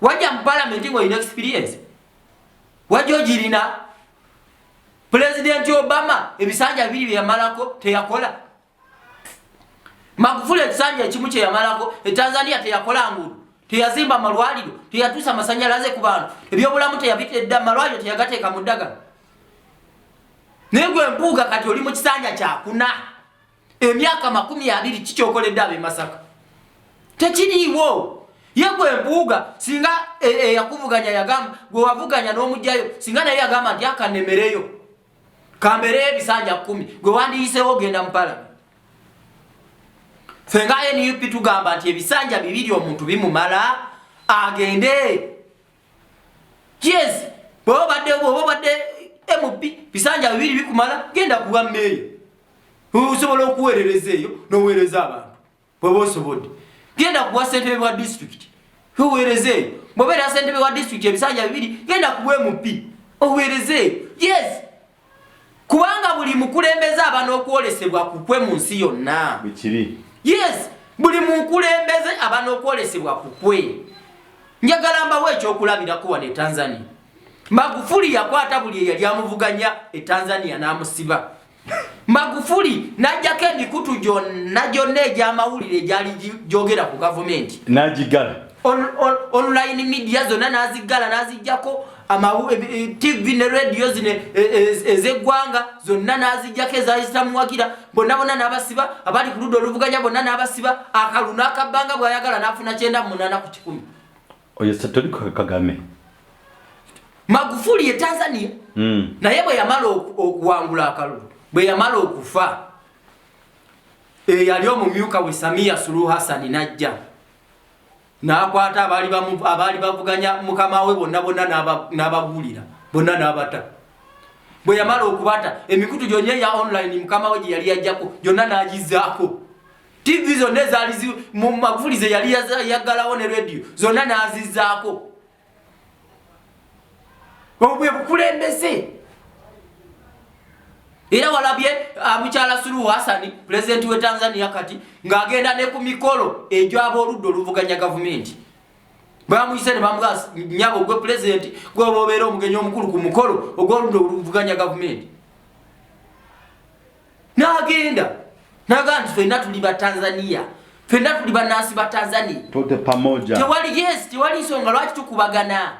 Speaker 1: Wajja mu parliament ng'olina experience? Wajja ogirina? President Obama ebisanja bibiri bye yamalako teyakola. Magufuli ekisanja ekimu kye yamalako, Tanzania teyakola nguudo, teyazimba malwaliro, teyatuusa amasanyalaze ku bantu, ebyobulamu teyabitedda, malwaliro teyagateeka mu ddagala. Naye gwe mpuuga kati oli mu kisanja kyakuna. Emyaka 20 kikyokoledde ab'e Masaka. Tekiriiwo. Ye gwe mpuuga singa yakuvuganya yagamba gwe wavuganya n'omugjayo singa naye yagamba nti akanemereyo. Kambereyo ebisanja 10 gwe wandiyiseewo ogenda mu parliament. Fenga NUP tugamba nti ebisanja bibiri omuntu bimumala agende. Yes, bw'obadde MP bisanja bibiri bikumala genda kuwa meeya. Osobola okuweerereza eyo n'oweereza abantu. Bw'oba osobodde. Genda kuwa ssentebe wa district. Oweereza eyo. Bw'obeera ssentebe wa district ebisanja bibiri genda kuwa MP. Oweereza eyo. Yes. Kubanga buli mukulembeze aba n'okwolesebwa kukwe mu nsi yonna.
Speaker 2: Bikiri.
Speaker 1: Yes, buli mukulembeze aba n'okwolesebwa kukwe. Njagala mbawo ekyokulabirako wano e Tanzania. Magufuli yakwata buli eyali amuvuganya e Tanzania n'amusiba. Magufuli n'ajjako emikutu gyonna egy'amawulire egyali gyogera ku gavumenti.
Speaker 2: N'agigala.
Speaker 1: Online media zonna n'azigala n'azijjako TV ne radio zine ezeggwanga zonna n'azijjako ezayitamuwagira bonna n'abasiba abali ku ludda oluvuganya bonna n'abasiba akalu n'akabbanga bw'ayagala n'afuna 98 ku 10.
Speaker 2: Oyo Satoliko Kagame.
Speaker 1: Magufuli ye Tanzania. Naye bwe yamala okuwangula akalulu bwe yamala okufa yali omumyuka we Samia Suluhu Hassan n'ajja n'akwata abaali bavuganya mukama we bonna n'abagulira bonna n'abata. Bwe yamala okubata emikutu gyonna ya online mukama we gye yali yajjako gyonna n'agizaako. TV zonna ezaali mu Magufuli ze yali yaggalawo ne radio zonna n'azizaako. Obwe bukulembeze. Era walabye mukyala Suluhu Hassan president we Tanzania kati ng'agenda ne ku mikolo egyo ab'oludda oluvuganya gavumenti. Bamuyise ne bamugasa nyabo gwe president gwe obeera omugenyi omukulu ku mukolo ogw'oludda oluvuganya gavumenti. N'agenda n'agamba nti ffenna tuli ba Tanzania, ffenna tuli bannansi ba Tanzania.
Speaker 2: Tote pamoja.
Speaker 1: Tewali nsonga lwaki tukubagana.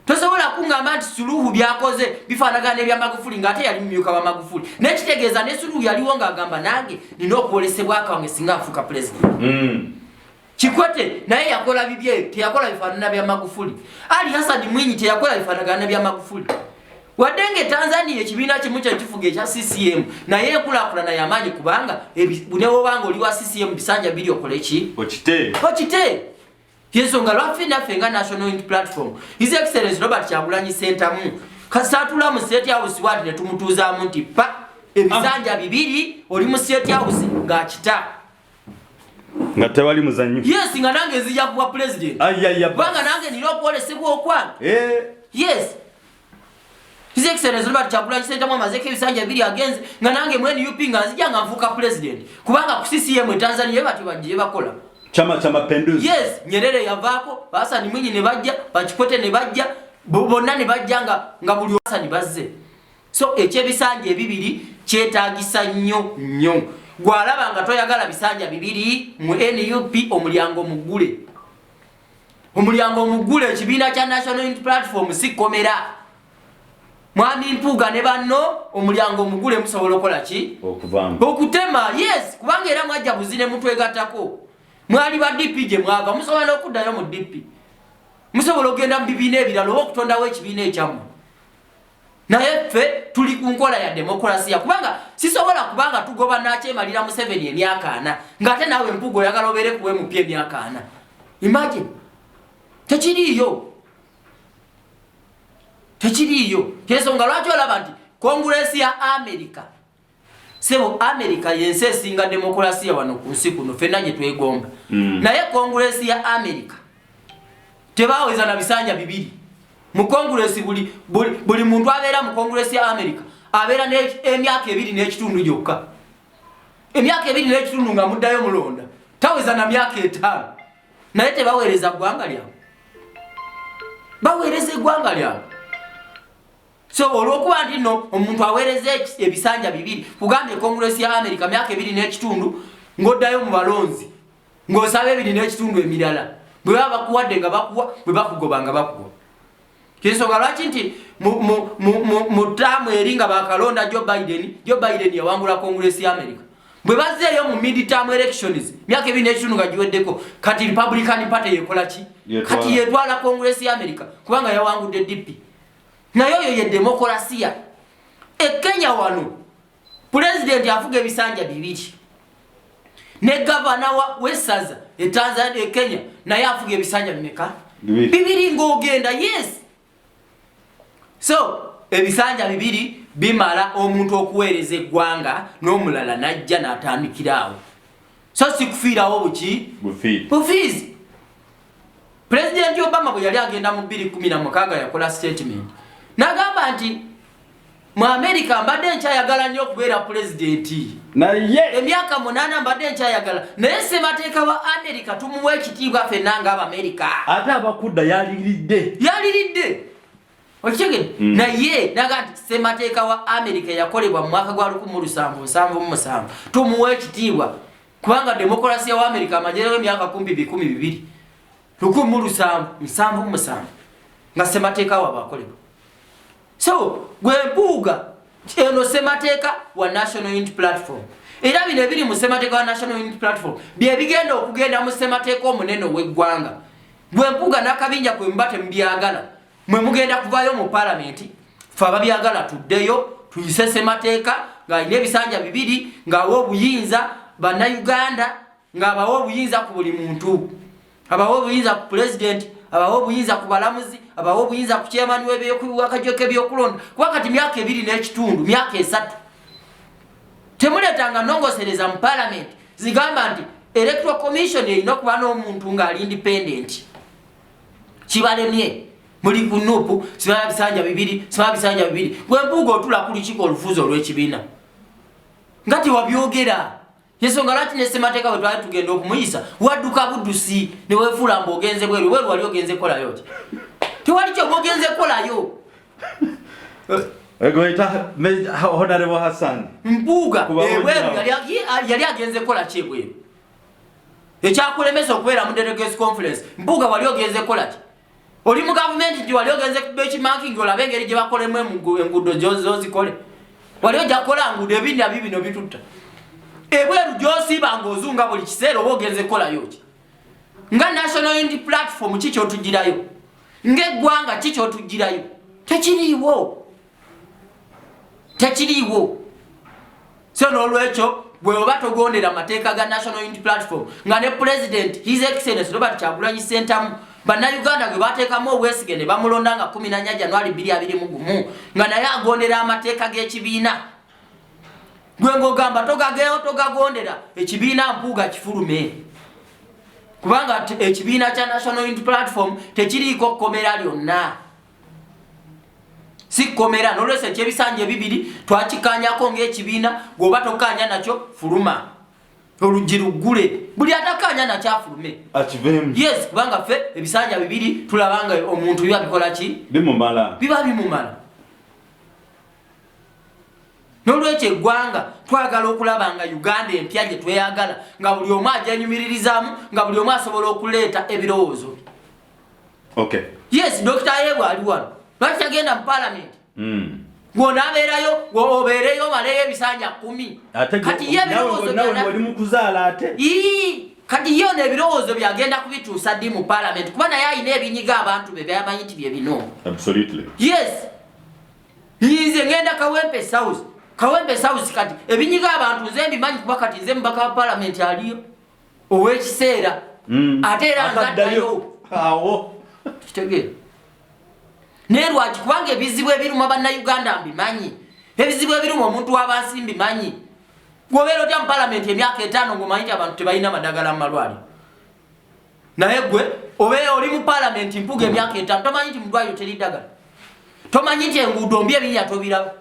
Speaker 1: Tosobola kungamba nti Suluhu byakoze bifaanagana ebya Magufuli ng'ate yali mumyuka wa Magufuli. N'ekitegeeza ne Suluhu yaliwo ng'agamba nange nina okwolesebwa akange singa nfuuka president. Kikwete naye yakola bibye teyakola bifaanana bya Magufuli. Ali Hassan Mwinyi teyakola bifaanagana bya Magufuli. wadenge Tanzania ekibiina kimu kyekifuga ekya CCM naye ekulakulana y'amaanyi kubanga bunewo banga oli wa CCM bisanja biri okola eki okite yensonga lwaffe naffe nga National Unity Platform His Excellency Robert Kyagulanyi Ssentamu kasatula mu State House wadi ne tumutuuzaamu nti pa ebisanja bibiri oli mu State House ng'akita
Speaker 2: nga tewali muzanyu
Speaker 1: yes nga nange nzija kuba president banga nange nina okwolesebwa okwange yes His Excellency Robert Kyagulanyi Ssentamu amazeko ebisanja bibiri agenze nga nange mu NUP nga nzija nga nfuuka president kubanga ku CCM Tanzania bati bajje bakola
Speaker 2: chama cha mapinduzi
Speaker 1: yes Nyerere yavaako Hassan Mwinyi ne bajja Kikwete ne bajja bonna ne bajja nga buli Hassan bazze so ekyebisanja ebibiri kyetaagisa nnyo gwalaba nga toyagala bisanja bibiri mu NUP omulyango mugule ekibiina kya National Unity Platform sikomera Mwami Mpuuga ne banno omulyango mugule musobola okola ki okutema yes kubanga era mwajja buzine mutwegattako mwali ba DP je mwava musobola okuddayo mu DP musobola okugenda mu bibiina ebirala okutondawo ekibiina ekyammwe naye ffe tuli ku nkola ya demokrasiya kubanga sisobola kubanga tugoba nakyemalira Museveni emyaka 4 ng'ate naawe Mpuuga oyagala obeere kuwe mupya emyaka 4 imagine tekiriiyo kyensonga lwaki olaba nti Kongresi ya America sebo America yensi esinga demokrasiya wano ku nsi kuno ffenna gye twegomba naye Kongresi ya America tebaweza na bisanja bibiri mu Kongresi buli muntu abeera mu Kongresi ya America abeera emyaka 2 n'ekitundu gyokka emyaka 2 n'ekitundu nga muddayo mulonda taweza na myaka 5 naye tebaweereza ggwanga lyawe baweereza eggwanga lyawe so olwokuba nti no omuntu aweereza ebisanja bibiri kugambye Kongresi ya America myaka 2 n'ekitundu ng'oddayo mu balonzi ng'osaba 2 n'ekitundu emirala bwe baba bakuwadde nga bakuwa bwe bakugoba nga bakugoba kyensonga lwaki nti mu ttaamu eri nga bakalonda Joe Biden yawangula Kongresi ya America bwe bazzeeyo mu mid-term elections myaka 2 n'ekitundu nga giweddeko kati Republican Party yekola ki kati yetwala Kongresi ya America kubanga yawangudde DP naye oyo ye demokrasiya Kenya wano president afuga ebisanja bibiri ne gavana w'essaza Tanzania Kenya naye afuga ebisanja bimeka bibiri ng'ogenda yes so ebisanja bibiri bimala omuntu okuweereza eggwanga n'omulala najja n'atandikiraawo so sikufiirawo bufiizi President Obama bwe yali agenda mu 2016 yakola statement n'agamba nti mu America mbadde nkyayagala nnyo okubeera pulezidenti
Speaker 2: naye
Speaker 1: emyaka 8 mbadde nkyayagala naye ssemateeka wa America tumuwa ekitiibwa ffenna ng'Abamerika
Speaker 2: ate abakudda
Speaker 1: yaliridde okitegedde naye naga nti ssemateeka wa America yakolebwa mu mwaka gwa 1777 tumuwa ekitiibwa kubanga demokrasiya wa America amajerewo emyaka 12 1777 nga ssemateeka wa bakolebwa so gwe Mpuuga eno ssemateeka wa National Unity Platform era bino ebiri mu ssemateeka wa National Unity Platform bye bigenda okugenda mu ssemateeka omunene ow'eggwanga gwe Mpuuga n'akabinja kwe mbate mubyagala mwe mugenda kuvayo mu parliament fe ababyagala tuddeyo tuyise ssemateeka ng'alina ebisanja bibiri ng'awa obuyinza bannayuganda ng'abawa obuyinza ku buli muntu abawa obuyinza ku president abawa obuyinza ku balamuzi abawa obuyinza ku chairman w'akajoka ebyokulonda kuba kati myaka 2 n'ekitundu myaka 3 temuleetanga nnongosereza mu parliament zigamba nti electoral commission erina okuba n'omuntu ng'ali independent kibalemye muli ku nupu sibala bisanja bibiri gwe Mpuuga otula ku lukiiko olufuuzi olw'ekibiina nga tewabyogera yensonga lwaki ne ssemateeka bwe twali tugenda okumuyisa wadduka buddusi ne weefuula mbu ogenze bweru wali ogenze kolayo ki tewali kyoba ogenze kolayo
Speaker 2: egoita Honorable Hassan
Speaker 1: Mpuuga ebweru yali agenze kola ki ebweru ekyakulemesa okubeera mu delegates conference Mpuuga wali ogenze kola ki oli mu gavumenti nti wali ogenze benchmarking olabe engeri gye bakolemu enguudo zozikole wali ojja kukola nguudo ebindi bino bitutta ebweru gy'osiiba ng'ozunga buli kiseera oba ogenze kolayo ki nga National Unity Platform ki kyotugirayo ng'eggwanga ki kyotugirayo tekiriiwo tekiriwo. So n'olwekyo bwe oba togondera amateeka ga National Unity Platform nga ne President His Excellency Robert Kyagulanyi Ssentamu bannayuganda gwe bateekamu obwesige ne bamulonda nga 14 January 2021 nga naye agondera amateeka g'ekibiina, gwe ng'ogamba togagondera ekibiina mpuuga kifulume, kubanga ekibiina kya National Unity Platform tekiriiko kkomera lyonna. Si komera n'olwese ekyebisanja ebibiri twakikaanyako ng'ekibiina, gwoba tokkaanya nakyo fuluma oluggi luggule, buli atakaanya nakyo afulume
Speaker 2: akivemu.
Speaker 1: Yes, kubanga ffe ebisanja bibiri tulabanga omuntu biba bikola ki?
Speaker 2: Bimumala.
Speaker 1: Biba bimumala. N'olwekyo eggwanga twagala okulaba nga Uganda empya gye tweyagala, nga buli omu agyenyumiririzaamu, nga buli omu asobola okuleeta ebirowoozo.
Speaker 2: Okay.
Speaker 1: Yes, Dr. Yebwa ali wano. Lwaki yagenda mu parliament? Gw'onaabeerayo obeereyo omaleyo ebisanja 10. Kati ye ebirowoozo
Speaker 2: nawe wali mu kuzaala ate.
Speaker 1: Kati ye ono ebirowoozo byagenda kubituusa ddi mu parliament, kuba naye alina ebinyiga abantu be byamanyi nti bye bino.
Speaker 2: Absolutely.
Speaker 1: Yes. Nze ngenda Kawempe South kati ebinyiga abantu nze mbimanyi kuba kati nze mubaka wa parliament aliyo ow'ekiseera. Ate era ngaddayo.
Speaker 2: Awo.
Speaker 1: Kitegeera. Nerwaki kubanga ebizibu ebiruma bannayuganda mbimanyi, ebizibu ebiruma omuntu w'abansi mbimanyi. Gwobeera otya mu parliament emyaka 5 ng'omanyi nti abantu tebalina madagala mu malwaliro, naye gwe obeera oli mu parliament mpuga emyaka 5 tomanyi nti mu ddwaliro teri ddagala, tomanyi nti enguudo mbi ebinnya tobiraba.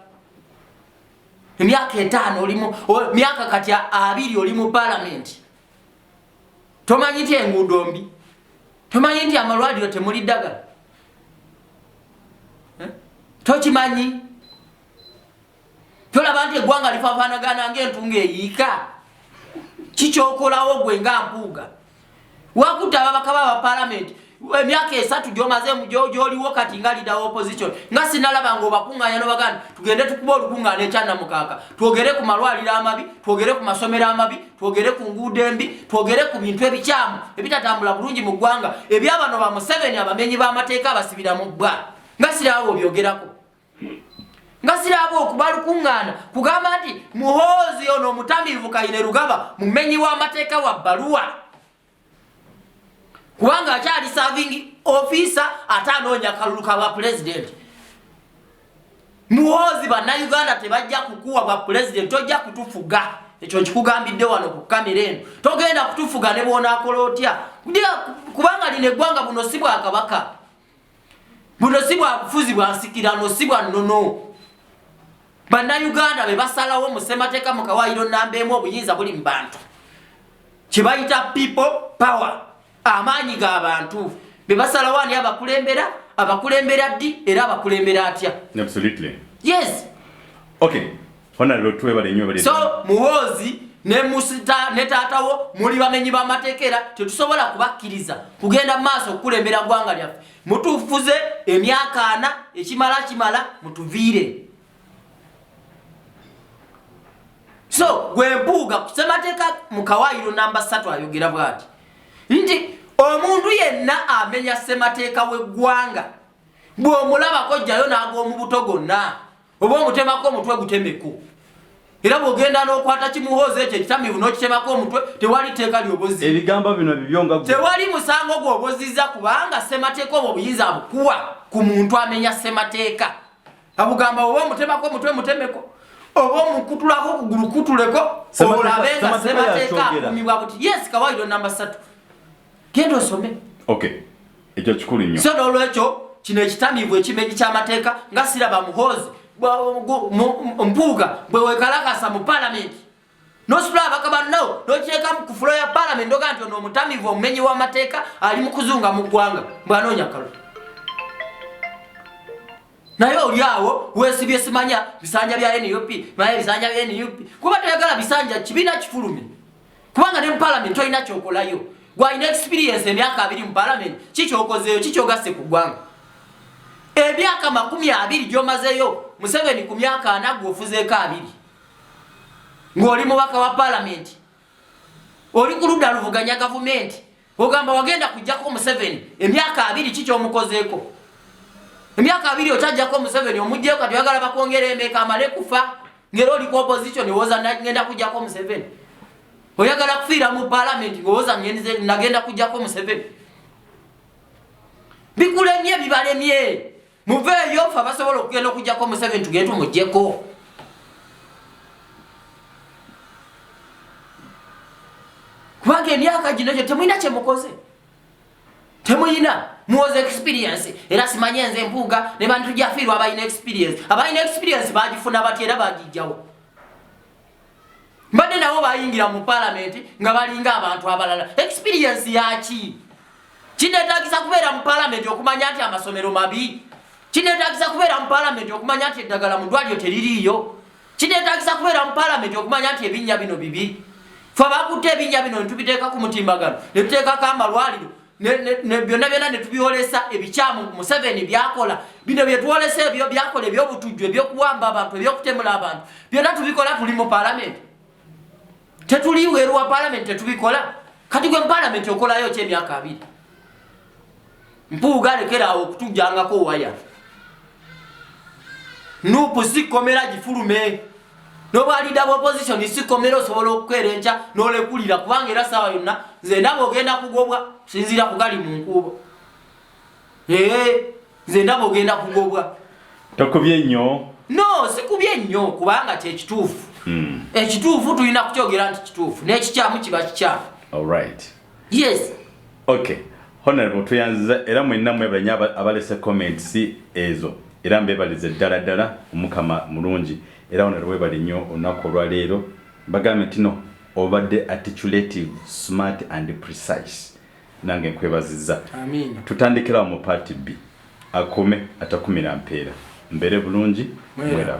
Speaker 1: Emyaka 5 olimu myaka kati 2 oli mu parliament, tomanyi nti enguudo mbi, tomanyi nti amalwaliro temuli ddagala. Tokimanyi? Tolaba nti eggwanga lifaanagana ng'entunga eyiika? Kikyokolawo gwe nga mpuuga? Wakutta ababaka ba parliament emyaka 3 gy'omaze gy'oliwo kati nga leader wa opposition, nga sinalaba ng'obakuŋŋaanya n'obaganda tugende tukuba olukuŋŋaana ekyannamukaaka, twogere ku malwaliro amabi, twogere ku masomero amabi, twogere ku nguudo embi, twogere ku bintu ebikyamu ebitatambula bulungi mu ggwanga, ebyabano ba Museveni abamenyi b'amateeka abasibira mu bbwa. Nga sirabo obyogerako, nga sirabo okubalukuŋŋaana kugamba nti muhoozi ono omutamiivu Kainerugaba mumenyi w'amateeka wa bbaluwa, kubanga akyali serving officer ate anoonya kalulu ka bwa president. Muhoozi bannayuganda tebajja kukuwa bwa president, tojja kutufuga. Ekyo nkikugambidde wano ku kamera eno, togenda kutufuga ne bw'onaakola otya, kubanga lino eggwanga buno si bwa kabaka, buno si bwa bufuzi bwa nsikirano, si bwa nnono. Bannayuganda be basalawo mu ssemateeka mu kawaayiro nnamba emu obuyinza buli mu bantu, kye bayita people power, amaanyi g'abantu be basalawo ani abakulembera ddi era abakulembera atya.
Speaker 2: Absolutely.
Speaker 1: Yes.
Speaker 2: Okay. Honorable twebale nnyo bale.
Speaker 1: So muhoozi ne musita ne taatawo muli bamenyi b'amateeka era tetusobola kubakkiriza kugenda mu maaso okukulembera ggwanga lyaffe. Mutufuze emyaka 4 ekimala mutuviire. So gwe mpuuga ku ssemateeka mu kawaayiro namba 3 ayogera bw'ati nti omuntu yenna amenya ssemateeka w'eggwanga bw'omulabako jjayo n'ag'omu buto gonna oba omutemako omutwe gutemeko, era bw'ogenda n'okwata kimuhoozi ekyo ekitamiivu n'okitemako omutwe tewali tteeka ly'obozi.
Speaker 2: Ebigambo bino bibyonga
Speaker 1: tewali musango gw'obozizza kubanga ssemateeka obwo obuyinza abukuwa ku muntu amenya ssemateeka. Abugamba oba omutemako omutwe mutemeko, oba omukutulako okugulu kutuleko, olabe nga ssemateeka akumibwa buti. Yes, kawaayiro namba 3. Genda osome.
Speaker 2: Okay. Ekyo kikulu nnyo.
Speaker 1: So n'olwekyo kino ekitamiivu ekimenyi ky'amateeka nga siraba muhoozi mpuuga bwe weekalakasa mu parliament n'ositula abaka bannawo n'okiteeka ku fulo ya parliament oga nti ono omutamiivu omumenyi w'amateeka ali mu kuzunga mu ggwanga bw'anoonya kalulu. Naye oli awo weesibye simanya bisanja bya NUP, naye bisanja bya NUP kuba toyagala bisanja kibiina kifulume, kubanga ne mu parliament tolina kyokolayo. Gwalina experience emyaka 2 mu parliament, kikyokozeeyo kikyogasse ku ggwanga. Emyaka 20 gy'omazeeyo Museveni ku myaka 4 gw'ofuzeeko 2 ng'oli mubaka wa parliament, oli ku ludda luvuganya gavumenti, ogamba wagenda kujjako Museveni emyaka 2 kikyomukozeeko. emyaka 2 otajjako Museveni omujjeko kati oyagala bakwongera emeka amale kufa ngero oli ku opposition woza ngenda kujjako Museveni oyagala kufiira mu parliament ngoza nagenda kujjako Museveni bikulemye bibalemye muveeyo fa basobola okugenda okujjako Museveni tugende tumujjeko kubanga emyaka gino gyo temuyina kyemukoze temuyina muwoze experience era simanye nze Mpuuga ne bantu jafiirwa abalina experience bagifuna bati era bagijjawo mbadde nabo bayingira mu parliament nga balinga abantu abalala experience yaki kinetagisa kubeera mu parliament okumanya nti amasomero mabi kinetagisa kubeera mu parliament okumanya nti eddagala mu ddwaliro teririiyo kinetagisa kubeera mu parliament okumanya nti ebinnya bino bibi fe bakutte ebinnya bino netubiteeka ku mutimbagano netuteekako amalwaliro byonna byonna netubyolesa ebikyamu Museveni byakola bino byetuwolesa ebyo byakola ebyobutujju ebyokuwamba abantu ebyokutemula abantu byonna tubikola tuli mu parliament tetuliweerwa parliament tetubikola kati gwe mu parliament okolayo ky'emyaka 2 Mpuuga lekeraawo okutujjangako waya nupu sikomera gifulume nobwalida opposition sikomera osobola okukwera enkya n'olekulira kubanga era saawa yonna nze ndaba ogenda kugobwa sinzira kugali mu nkubo nze ndaba ogenda kugobwa
Speaker 2: tokubye nnyo
Speaker 1: no sikubye nnyo kubanga kyekituufu ekituufu tulina kukyogera nti kituufu n'ekikyamu kiba kikyamu
Speaker 2: alright
Speaker 1: yes
Speaker 2: okay honorable tuyanziza era mwenna mwebanya abalese comments ezo era mbebalize ddala omukama mulungi era honorable webali nnyo olunaku olwaleero bagambe tino obadde articulative smart and precise nange nkwebazizza tutandikirawo mu party B akome atakumira mpeera mbere bulungi mwera